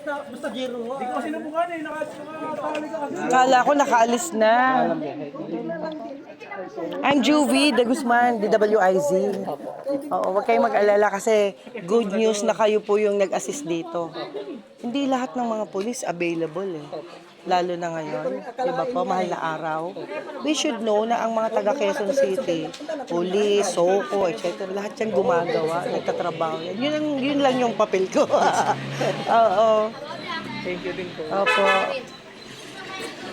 Basta Jero. Hindi ko sinubukan eh. Nakatali ka kasi. Kala ko nakaalis na. I'm Juvie de Guzman, DWIZ. Oo, huwag kayong mag-alala kasi good news na kayo po yung nag-assist dito. Hindi lahat ng mga pulis available eh. Lalo na ngayon, diba po, mahal na araw. We should know na ang mga taga Quezon City, police, SOCO, etc. Lahat yan gumagawa, nagtatrabaho yan. Yun lang yung papel ko. Oo. Thank you din po. Opo.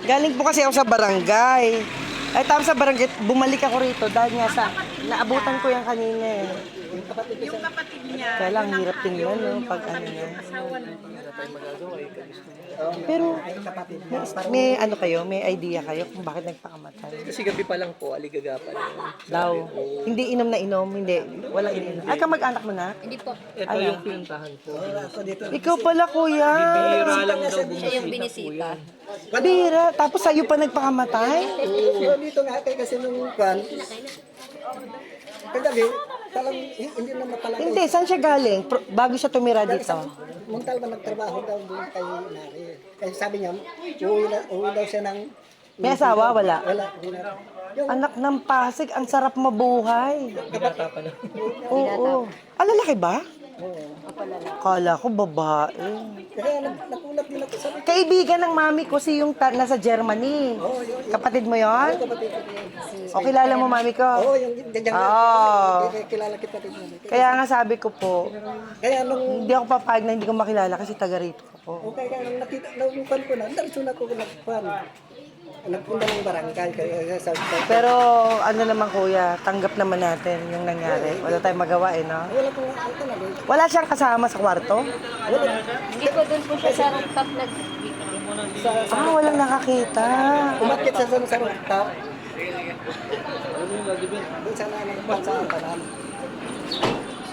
Galing po kasi ako sa barangay. Ay, tapos sa barangay, bumalik ako rito dahil nga sa, naabutan ko yan kanina eh. Yung kapatid niya, Kaya lang, hirap tingnan, no, pag ano na. Pero, may ano kayo, may idea kayo kung bakit nagpakamatay? Kasi gabi pa lang po, aligaga pa lang. Daw. Hindi inom na inom, hindi. Walang inom. Ay, kamag-anak mo na? Hindi po. Ito yung pinuntahan po. Ikaw pala, kuya. Bihira lang daw Siya yung binisita. Bira. Tapos sa'yo pa nagpakamatay? So, dito nga kayo kasi nung kwan, kagabi, talang hindi na matalang. Hindi, saan siya galing? Bago siya tumira dito. Muntal ba nagtrabaho daw doon kay Nari. Kasi sabi niya, uwi daw siya ng... May asawa? Wala. Wala. Hindi na. Yung Anak ng Pasig, ang sarap mabuhay. binata pa na. Oo. Ah, lalaki ba? Kala ko babae. kaya nakulat din ako. Sabi Kaibigan ng mami ko si yung nasa Germany. Kapatid mo yon? kapatid ko yun. O kilala mo mami ko? Oo, yung ganyan. Oo. Kilala kita din. Kaya nga sabi ko po, Kaya nung... hindi ako papayag na hindi ko makilala kasi taga rito ako. Okay, kaya nung nakita, nung kwan ko na, darsyon ako nagkwan. Nagpunta ng barangay. Kaya sabi ko, Pero ano naman kuya, tanggap naman natin yung nangyari. Wala tayong magawa eh, no? wala pong ano talaga. Wala siyang kasama sa kwarto? Hindi po doon po siya sa rooftop Ah, walang nakakita. Umakyat siya sa rooftop. Doon sa nanay sa tanan.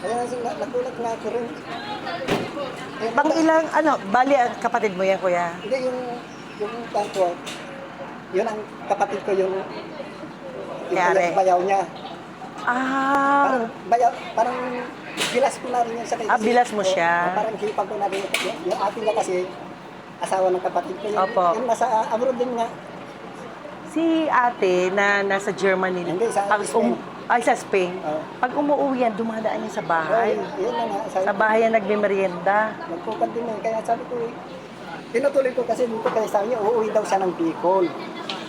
Kaya nakulat nga ako rin. Pang ilang, ano, bali kapatid mo yan kuya? Hindi, yung bangko, yun ang kapatid ko yung Kaya bayaw niya. Ah, Parang bilas ko na rin yun sa kanya. bilas mo siya. Parang hipag ko na rin. Yung ating niya kasi, asawa ng kapatid ko. Opo. Yung nasa abroad din nga. Si ate na nasa Germany, Hindi, sa Spain. ay sa Spain, Oo. pag umuwi yan, dumadaan niya sa bahay. Yun na nga. Sa bahay yan nagme-merienda. Nagpupan din eh. Kaya sabi ko tinutuloy ko kasi dito kaya sabi niya, uuwi daw siya ng Bicol.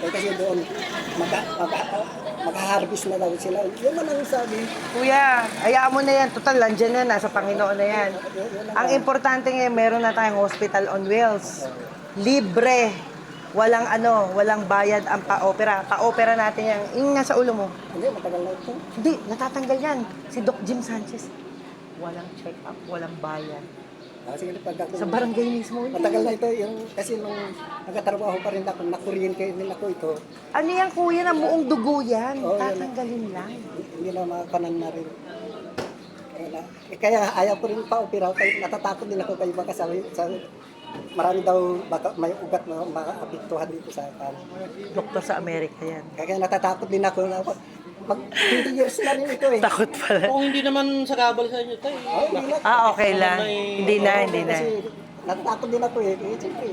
Kasi doon, mag-harvest na daw sila. Yun na lang sabi. Kuya, hayaan mo na yan. Total, landyan na, nasa Panginoon na yan. Ang importante ngayon, meron na tayong hospital on wheels. Libre. Walang walang bayad ang pa-opera. Pa-opera natin yan. Yung nasa ulo mo. Hindi, matagal na ito. Hindi, natatanggal yan. Si Doc Jim Sanchez. Walang check-up, walang bayad. Sige, pag ako, Sa barangay mismo. Hindi. matagal na ito. Yung, kasi nung nagkatrabaho pa rin ako, nakuryente din ako ito. Ano yan, kuya, na buong dugo yan. Oo, yan. Tatanggalin lang. Hindi na makanan na rin. Kaya ayaw ko rin pa-opera. Kaya natatakot din ako kayo baka marami daw baka may ugat na makaapektuhan dito sa akin. Doktor sa Amerika yan. Kaya natatakot din ako na mag 20 years na rin ito eh. Takot pala. Kung hindi naman sa kabal sa inyo tayo. Hindi na. Ah, okay lang. Hindi na. Kasi natatakot din ako eh. Siyempre.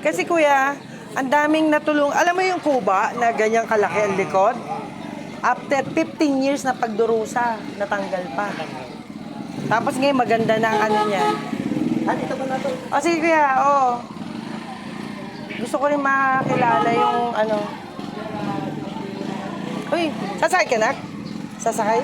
Kasi kuya, ang daming natulong. Alam mo yung kuba na ganyang kalaki ang likod? After 15 years na pagdurusa, natanggal pa. Tapos ngayon maganda na ang ano niya. Dito ba na ito? O sige kuya, gusto ko rin makilala yung ano. Uy, sasakay ka na? Sasakay?